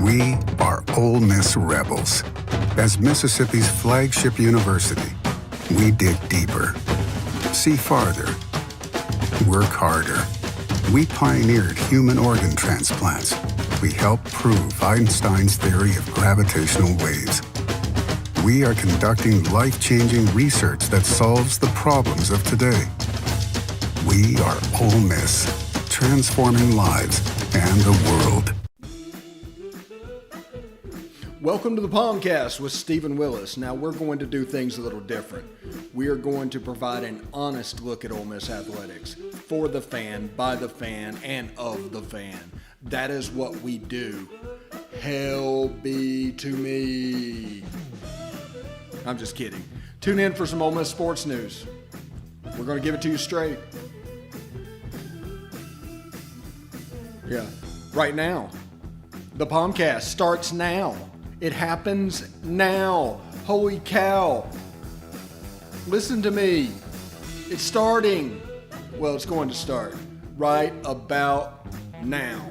We are Ole Miss Rebels. As Mississippi's flagship university, we dig deeper, see farther, work harder. We pioneered human organ transplants. We helped prove Einstein's theory of gravitational waves. We are conducting life-changing research that solves the problems of today. We are Ole Miss, transforming lives and the world. Welcome to the POMcast with Stephen Willis. Now we're going to do things a little different. We are going to provide an honest look at Ole Miss athletics for the fan, by the fan, and of the fan. That is what we do. Hell be to me. I'm just kidding. Tune in for some Ole Miss sports news. We're going to give it to you straight. Yeah, right now. The POMcast starts now. It happens now. Holy cow. Listen to me. It's starting. Well, it's going to start right about now.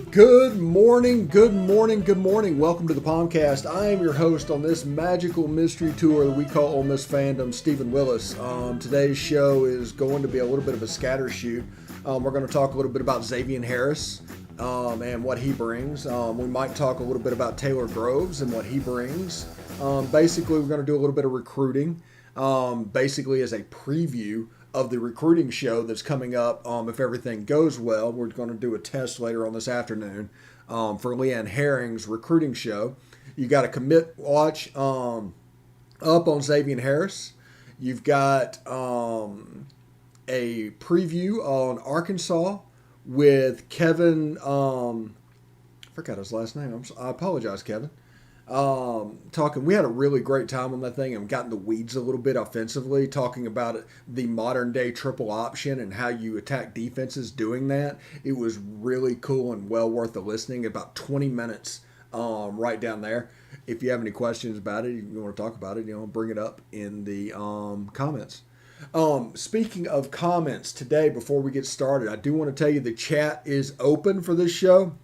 Good morning, good morning, good morning. Welcome to the POMcast. I am your host on this magical mystery tour that we call Ole Miss Fandom, Stephen Willis. Today's show is going to be a little bit of a scattershoot. We're going to talk a little bit about Zxavian Harris and what he brings. We might talk a little bit about Taylor Groves and what he brings. Basically, we're going to do a little bit of recruiting, basically as a preview of the recruiting show that's coming up. If everything goes well, we're going to do a test later on this afternoon for Leanne Herring's recruiting show. You got a commit watch up on Zxavian Harris. You've got a preview on Arkansas with Kevin. I forgot his last name. I apologize, Kevin. We had a really great time on that thing and got in the weeds a little bit offensively, talking about the modern day triple option and how you attack defenses doing that. It was really cool and well worth the listening. About 20 minutes right down there. If you have any questions about it, you want to talk about it, bring it up in the comments. Speaking of comments, today, before we get started, I do want to tell you the chat is open for this show,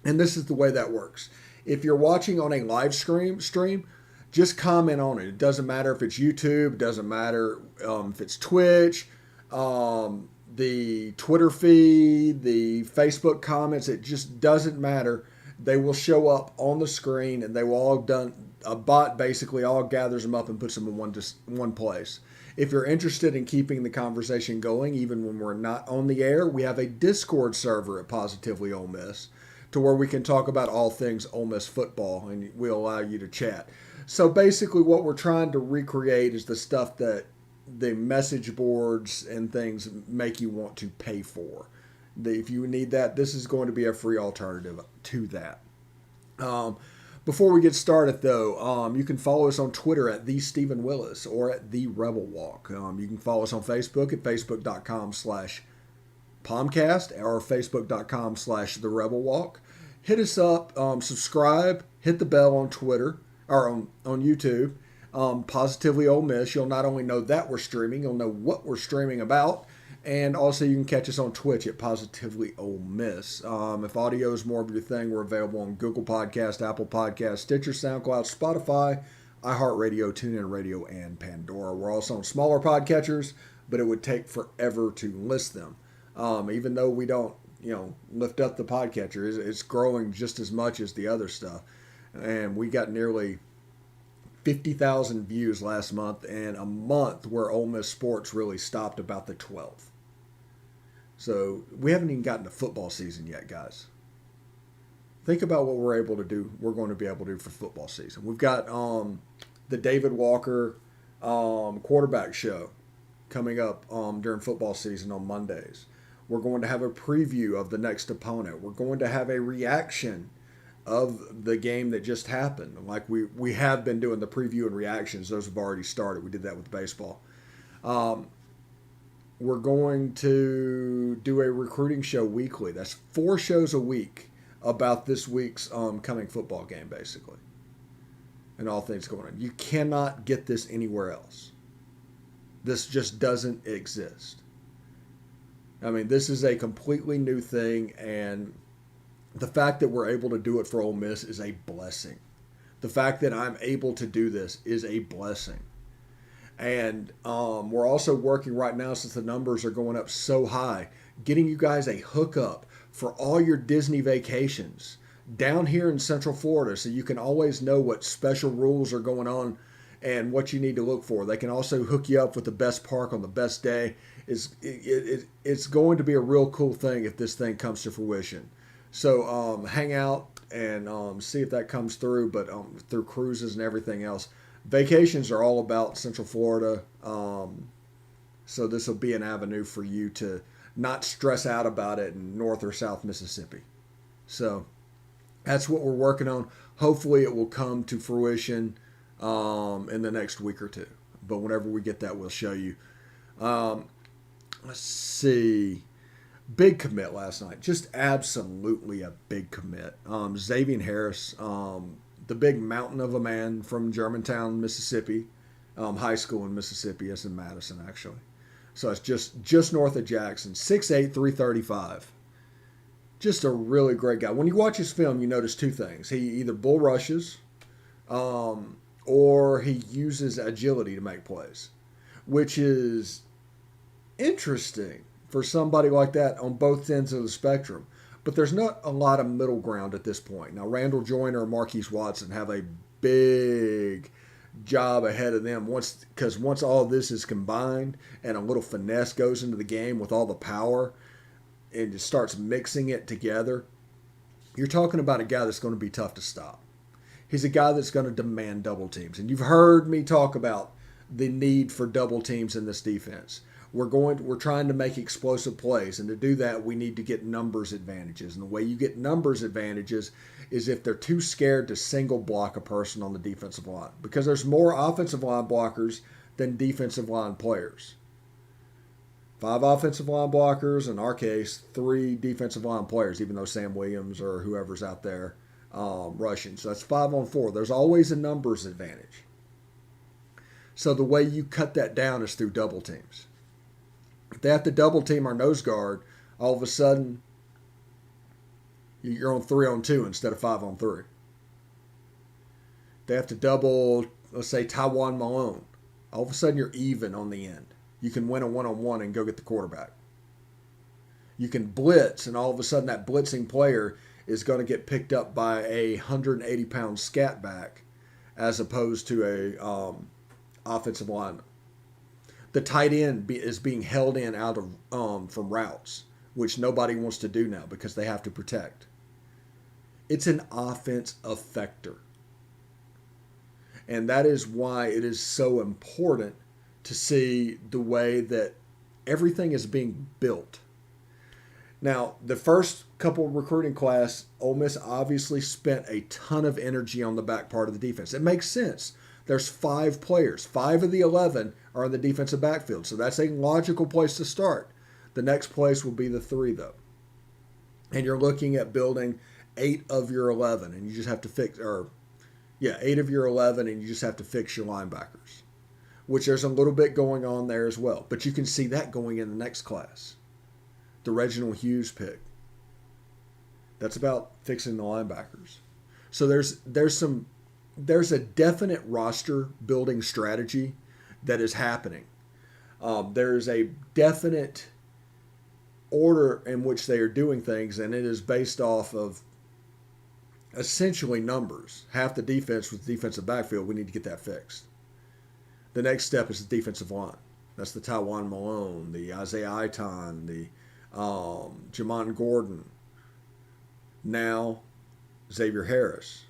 and this is the way that works. If you're watching on a live stream, just comment on it. It doesn't matter if it's YouTube. It doesn't matter if it's Twitch, the Twitter feed, the Facebook comments. It just doesn't matter. They will show up on the screen, and they will all done. A bot basically all gathers them up and puts them in one place. If you're interested in keeping the conversation going, even when we're not on the air, we have a Discord server at Positively Ole Miss, to where we can talk about all things Ole Miss football, and we'll allow you to chat. So basically what we're trying to recreate is the stuff that the message boards and things make you want to pay for. If you need that, this is going to be a free alternative to that. Before we get started, though, you can follow us on Twitter at The Stephen Willis or at The Rebel Walk. You can follow us on Facebook at facebook.com/POMcast or facebook.com/The Rebel Walk. Hit us up, subscribe, hit the bell on Twitter or on YouTube. Positively Ole Miss. You'll not only know that we're streaming, you'll know what we're streaming about. And also you can catch us on Twitch at Positively Ole Miss. If audio is more of your thing, we're available on Google Podcast, Apple Podcast, Stitcher, SoundCloud, Spotify, iHeartRadio, TuneIn Radio, and Pandora. We're also on smaller podcatchers, but it would take forever to list them. Even though we don't, lift up the podcatcher, it's growing just as much as the other stuff. And we got nearly 50,000 views last month, and a month where Ole Miss sports really stopped about the 12th. So we haven't even gotten to football season yet, guys. Think about what we're going to be able to do for football season. We've got the David Walker quarterback show coming up during football season on Mondays. We're going to have a preview of the next opponent. We're going to have a reaction of the game that just happened. Like we have been doing the preview and reactions. Those have already started. We did that with baseball. We're going to do a recruiting show weekly. That's 4 shows a week about this week's coming football game, basically, and all things going on. You cannot get this anywhere else. This just doesn't exist. I mean, this is a completely new thing, and the fact that we're able to do it for Ole Miss is a blessing. The fact that I'm able to do this is a blessing. And we're also working right now, since the numbers are going up so high, getting you guys a hookup for all your Disney vacations down here in Central Florida, so you can always know what special rules are going on and what you need to look for. They can also hook you up with the best park on the best day. It's going to be a real cool thing if this thing comes to fruition. So hang out and see if that comes through, but through cruises and everything else. Vacations are all about Central Florida, so this will be an avenue for you to not stress out about it in North or South Mississippi. So that's what we're working on. Hopefully it will come to fruition in the next week or two. But whenever we get that, we'll show you. Let's see. Big commit last night. Just absolutely a big commit. Zxavian Harris, the big mountain of a man from Germantown, Mississippi. High school in Mississippi. It's in Madison, actually. So it's just north of Jackson. 6'8", 335. Just a really great guy. When you watch his film, you notice two things. He either bull rushes or he uses agility to make plays, which is interesting for somebody like that on both ends of the spectrum. But there's not a lot of middle ground at this point. Now, Randall Joyner and Marquise Watson have a big job ahead of them because once all this is combined and a little finesse goes into the game with all the power and just starts mixing it together, you're talking about a guy that's going to be tough to stop. He's a guy that's going to demand double teams. And you've heard me talk about the need for double teams in this defense. We're trying to make explosive plays, and to do that, we need to get numbers advantages. And the way you get numbers advantages is if they're too scared to single block a person on the defensive line, because there's more offensive line blockers than defensive line players. 5 offensive line blockers, in our case, 3 defensive line players, even though Sam Williams or whoever's out there rushing. So that's 5 on 4. There's always a numbers advantage. So the way you cut that down is through double teams. If they have to double team our nose guard, all of a sudden you're on 3 on 2 instead of 5 on 3. They have to double, let's say, Tywone Malone. All of a sudden you're even on the end. You can win a 1-on-1 and go get the quarterback. You can blitz, and all of a sudden that blitzing player is going to get picked up by a 180-pound scat back as opposed to a offensive lineman. The tight end is being held in out of from routes, which nobody wants to do now because they have to protect. It's an offense effector. And that is why it is so important to see the way that everything is being built. Now, the first couple recruiting class, Ole Miss obviously spent a ton of energy on the back part of the defense. It makes sense. There's 5 players. 5 of the 11 are in the defensive backfield. So that's a logical place to start. The next place will be the 3, though. And you're looking at building 8 of your 11. And you just have to 8 of your 11, and you just have to fix your linebackers. Which there's a little bit going on there as well. But you can see that going in the next class. The Reginald Hughes pick. That's about fixing the linebackers. So there's a definite roster building strategy that is happening. There's a definite order in which they are doing things, and it is based off of essentially numbers. Half the defense with the defensive backfield, we need to get that fixed. The next step is the defensive line. That's the Tywone Malone, the Isaiah Iton, the Jamon Gordon. Now, Zxavian Harris.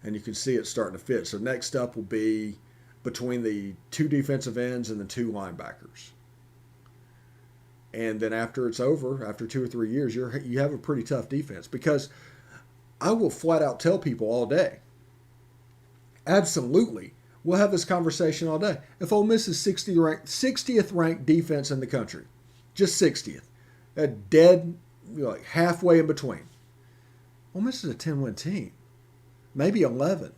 And you can see it starting to fit. So next up will be between the 2 defensive ends and the 2 linebackers. And then after it's over, after 2 or 3 years, you have a pretty tough defense. Because I will flat out tell people all day, absolutely, we'll have this conversation all day. If Ole Miss is 60th ranked defense in the country, just 60th, a dead, like halfway in between. Ole Miss is a 10-win team. Maybe 11.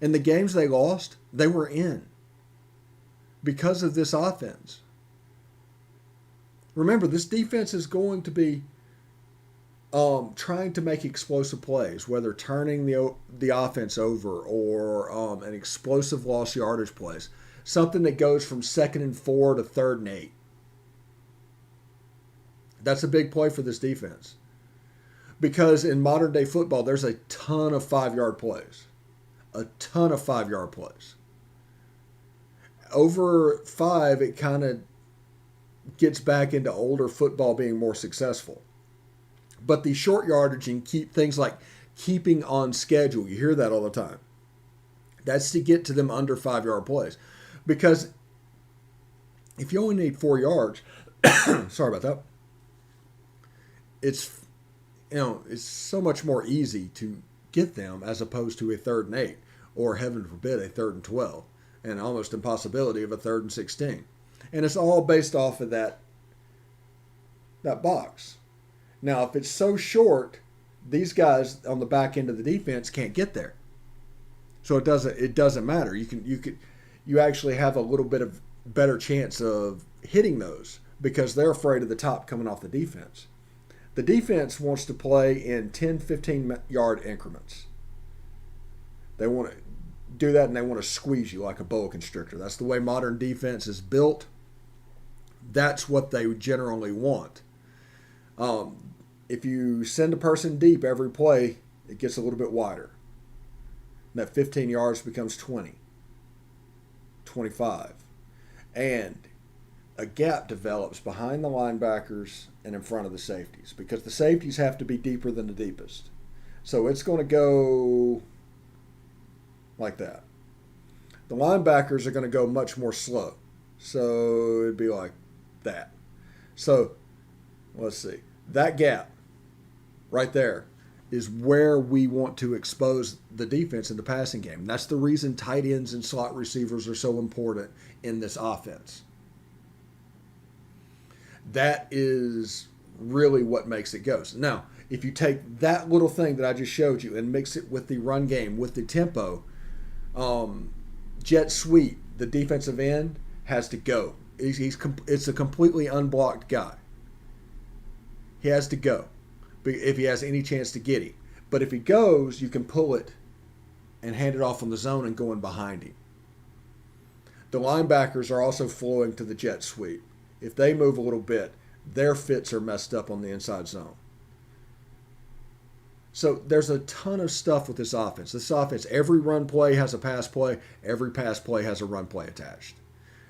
And the games they lost, they were in because of this offense. Remember, this defense is going to be trying to make explosive plays, whether turning the offense over or an explosive loss yardage plays, something that goes from 2nd and 4 to 3rd and 8. That's a big play for this defense. Because in modern day football, there's a ton of 5-yard plays. A ton of 5-yard plays. Over 5, it kind of gets back into older football being more successful. But the short yardage and keep things like keeping on schedule, you hear that all the time. That's to get to them under 5-yard plays. Because if you only need 4 yards, sorry about that, it's so much more easy to get them as opposed to a 3rd and 8 or, heaven forbid, a 3rd and 12 and almost impossibility of a 3rd and 16. And it's all based off of that box. Now, if it's so short, these guys on the back end of the defense can't get there. So it doesn't matter. You actually have a little bit of better chance of hitting those because they're afraid of the top coming off the defense. The defense wants to play in 10, 15-yard increments. They want to do that, and they want to squeeze you like a boa constrictor. That's the way modern defense is built. That's what they generally want. If you send a person deep every play, it gets a little bit wider. That 15 yards becomes 20, 25. And a gap develops behind the linebackers and in front of the safeties because the safeties have to be deeper than the deepest. So it's going to go like that. The linebackers are going to go much more slow. So it'd be like that. So let's see. That gap right there is where we want to expose the defense in the passing game. That's the reason tight ends and slot receivers are so important in this offense. That is really what makes it go. So now, if you take that little thing that I just showed you and mix it with the run game, with the tempo, jet sweep, the defensive end has to go. It's a completely unblocked guy. He has to go if he has any chance to get him. But if he goes, you can pull it and hand it off on the zone and go in behind him. The linebackers are also flowing to the jet sweep. If they move a little bit, their fits are messed up on the inside zone. So there's a ton of stuff with this offense. This offense, every run play has a pass play. Every pass play has a run play attached.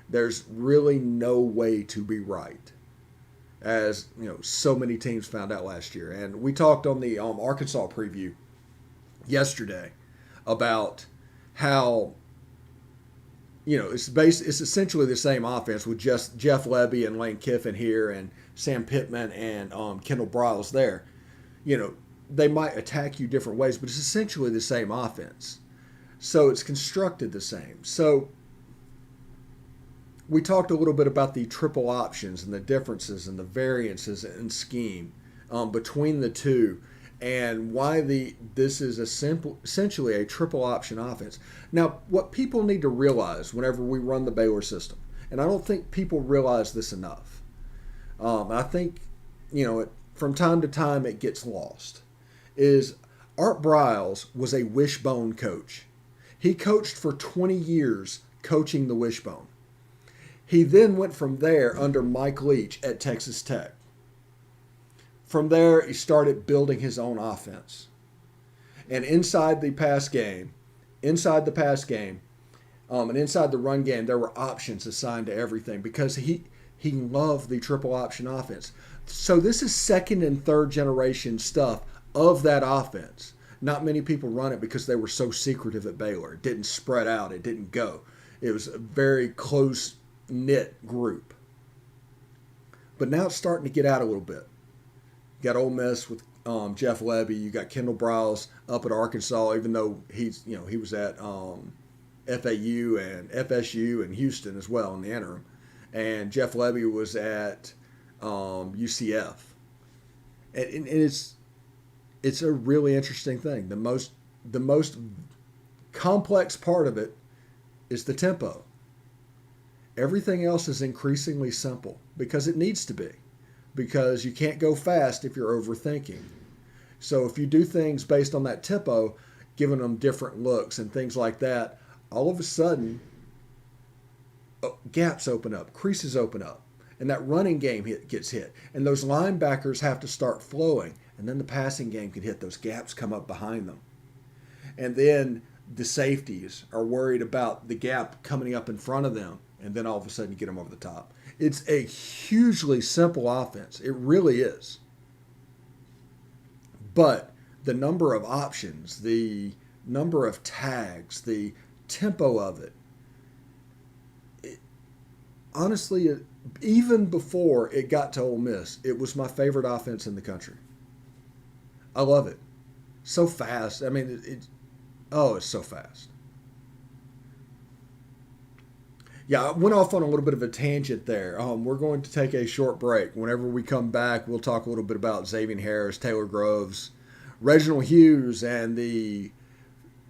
There's really no way to be right, as so many teams found out last year. And we talked on the Arkansas preview yesterday about how it's essentially the same offense with just Jeff Lebby and Lane Kiffin here and Sam Pittman and Kendall Briles there. They might attack you different ways, but it's essentially the same offense. So it's constructed the same. So we talked a little bit about the triple options and the differences and the variances in scheme between the two, and why this is essentially a triple option offense. Now, what people need to realize whenever we run the Baylor system, and I don't think people realize this enough. I think from time to time it gets lost. Is Art Briles was a wishbone coach. He coached for 20 years coaching the wishbone. He then went from there under Mike Leach at Texas Tech. From there, he started building his own offense. And inside the pass game, and inside the run game, there were options assigned to everything because he loved the triple option offense. So this is second and third generation stuff of that offense. Not many people run it because they were so secretive at Baylor. It didn't spread out. It didn't go. It was a very close-knit group. But now it's starting to get out a little bit. You got Ole Miss with Jeff Lebby. You got Kendall Briles up at Arkansas, even though he was at FAU and FSU and Houston as well in the interim. And Jeff Lebby was at UCF. And it's a really interesting thing. The most complex part of it is the tempo. Everything else is increasingly simple because it needs to be. Because you can't go fast if you're overthinking. So if you do things based on that tempo, giving them different looks and things like that, all of a sudden, gaps open up, creases open up, and that running game gets hit. And those linebackers have to start flowing, and then the passing game can hit. Those gaps come up behind them. And then the safeties are worried about the gap coming up in front of them, and then all of a sudden you get them over the top. It's a hugely simple offense. It really is. But the number of options, the number of tags, the tempo of it, honestly, even before it got to Ole Miss, it was my favorite offense in the country. I love it. So fast. I mean, it's so fast. Yeah, I went off on a little bit of a tangent there. We're going to take a short break. Whenever we come back, we'll talk a little bit about Zxavian Harris, Taylor Groves, Reginald Hughes, and the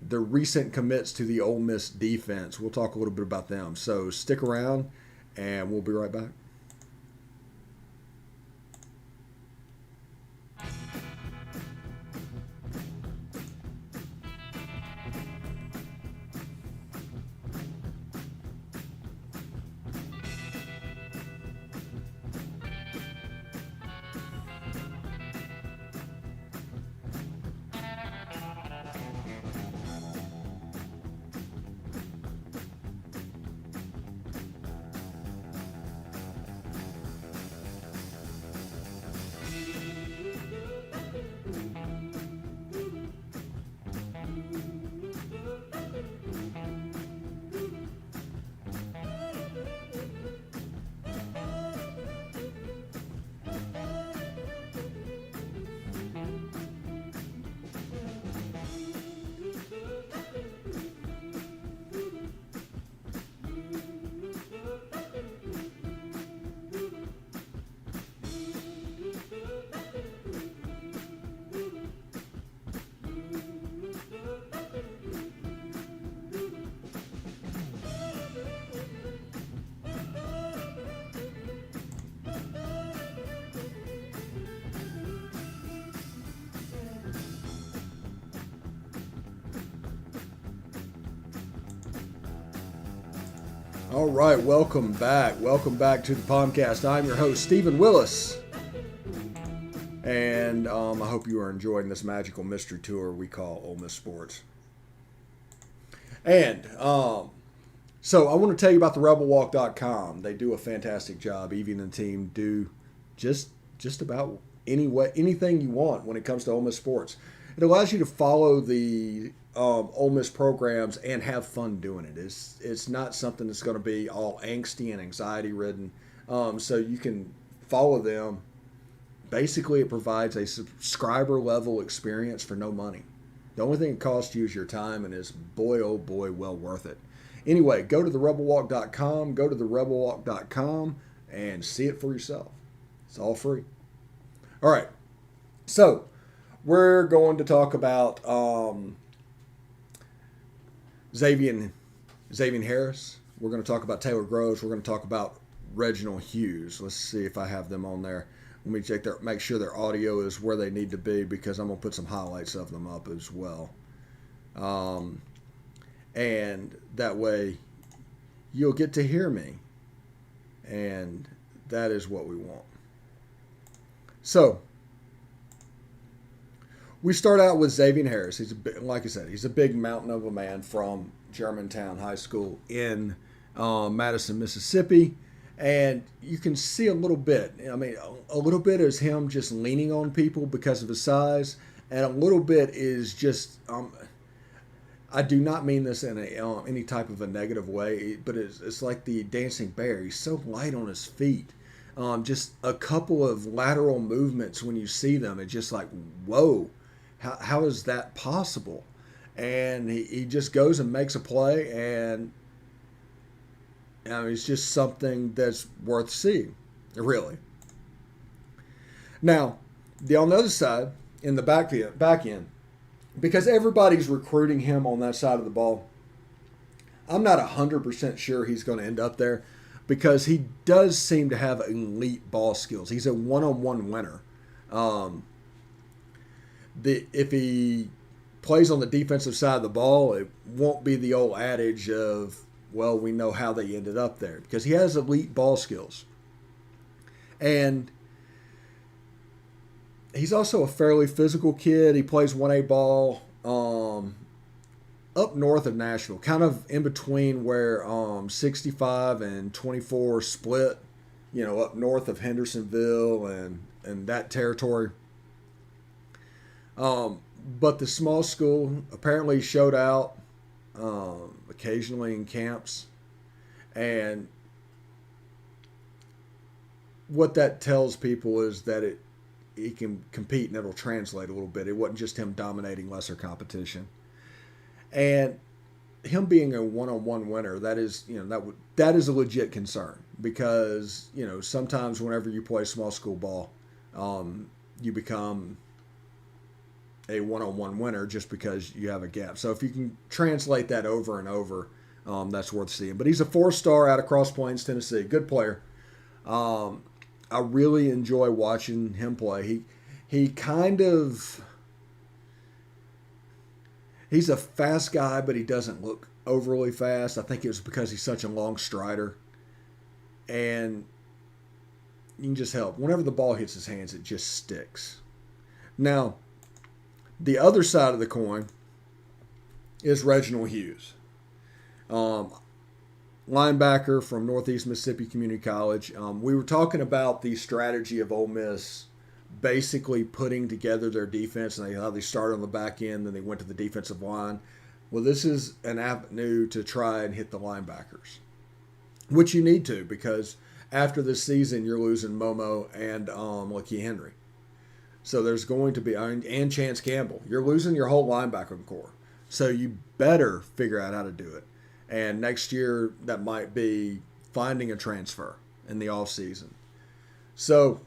recent commits to the Ole Miss defense. We'll talk a little bit about them. So stick around, and we'll be right back. All right, welcome back. Welcome back to the POMcast. I'm your host, Stephen Willis. And I hope you are enjoying this magical mystery tour we call Ole Miss Sports. And so I want to tell you about the rebelwalk.com. They do a fantastic job. Evie and the team do just about anything you want when it comes to Ole Miss sports. It allows you to follow the Ole Miss programs and have fun doing it. It's not something that's going to be all angsty and anxiety ridden. So you can follow them. Basically, it provides a subscriber level experience for no money. The only thing it costs you is your time, and it's boy, oh boy, well worth it. Anyway, go to therebelwalk.com, go to therebelwalk.com, and see it for yourself. It's all free. All right. So we're going to talk about Zxavian Harris. We're going to talk about Taylor Groves. We're going to talk about Reginald Hughes. Let's see if I have them on there. Let me make sure their audio is where they need to be, because I'm going to put some highlights of them up as well. And that way you'll get to hear me. And that is what we want. So we start out with Zxavian Harris. Like I said, he's a big mountain of a man from Germantown High School in Madison, Mississippi. And you can see a little bit. I mean, a little bit is him just leaning on people because of his size. And a little bit is just, I do not mean this in any type of a negative way, but it's like the dancing bear. He's so light on his feet. Just a couple of lateral movements when you see them, it's just like, whoa, how is that possible? And he just goes and makes a play, and it's just something that's worth seeing, really. Now, on the other side, in the back end, because everybody's recruiting him on that side of the ball, I'm not 100% sure he's going to end up there, because he does seem to have elite ball skills. He's a one-on-one winner. if he plays on the defensive side of the ball, it won't be the old adage of, well, we know how they ended up there, because he has elite ball skills. And he's also a fairly physical kid. He plays 1A ball up north of Nashville, kind of in between where 65 and 24 split, up north of Hendersonville and that territory. But the small school apparently showed out occasionally in camps. And what that tells people is that he can compete, and it'll translate a little bit. It wasn't just him dominating lesser competition. And him being a one-on-one winner, that is a legit concern, because sometimes whenever you play small school ball, you become a one-on-one winner just because you have a gap. So if you can translate that over and over, that's worth seeing. But he's a 4-star out of Cross Plains, Tennessee. Good player. I really enjoy watching him play. He's a fast guy, but he doesn't look overly fast. I think it was because he's such a long strider. And you can just help. Whenever the ball hits his hands, it just sticks. Now, the other side of the coin is Reginald Hughes, linebacker from Northeast Mississippi Community College. We were talking about the strategy of Ole Miss basically putting together their defense, and how they started on the back end, then they went to the defensive line. Well, this is an avenue to try and hit the linebackers, which you need to, because after this season, you're losing Momo and Lakeith Henry. So there's going to be, and Chance Campbell. You're losing your whole linebacking core. So you better figure out how to do it. And next year, that might be finding a transfer in the offseason. So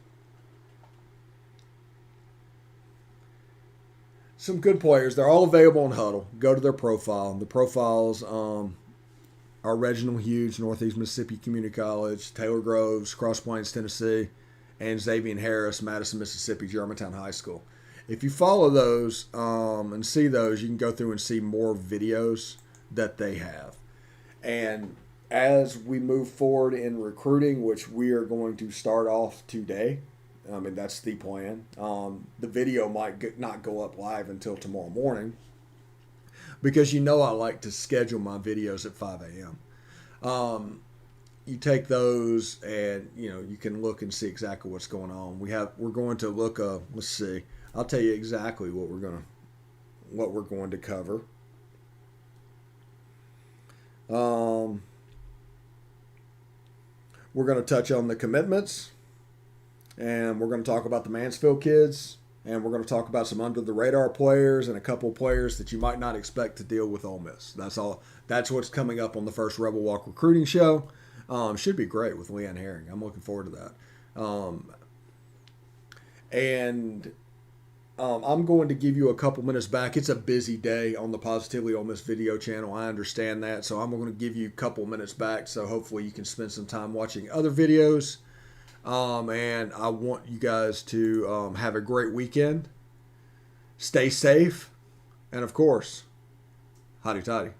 some good players. They're all available on Huddle. Go to their profile. The profiles are Reginald Hughes, Northeast Mississippi Community College, Taylor Groves, Cross Plains, Tennessee, and Zxavian Harris, Madison, Mississippi, Germantown High School. If you follow those and see those, you can go through and see more videos that they have. And as we move forward in recruiting, which we are going to start off today, that's the plan. The video might not go up live until tomorrow morning, because I like to schedule my videos at 5 a.m. You take those and you can look and see exactly what's going on. We're going to look. Let's see. I'll tell you exactly what we're going to cover. We're going to touch on the commitments, and we're going to talk about the Mansfield kids, and we're going to talk about some under the radar players and a couple of players that you might not expect to deal with Ole Miss. That's all. That's what's coming up on the first Rebel Walk recruiting show. Should be great with Leanne Herring. I'm looking forward to that. I'm going to give you a couple minutes back. It's a busy day on the Positively Ole Miss video channel. I understand that. So I'm going to give you a couple minutes back. So hopefully you can spend some time watching other videos. And I want you guys to have a great weekend. Stay safe. And of course, hotty toddy.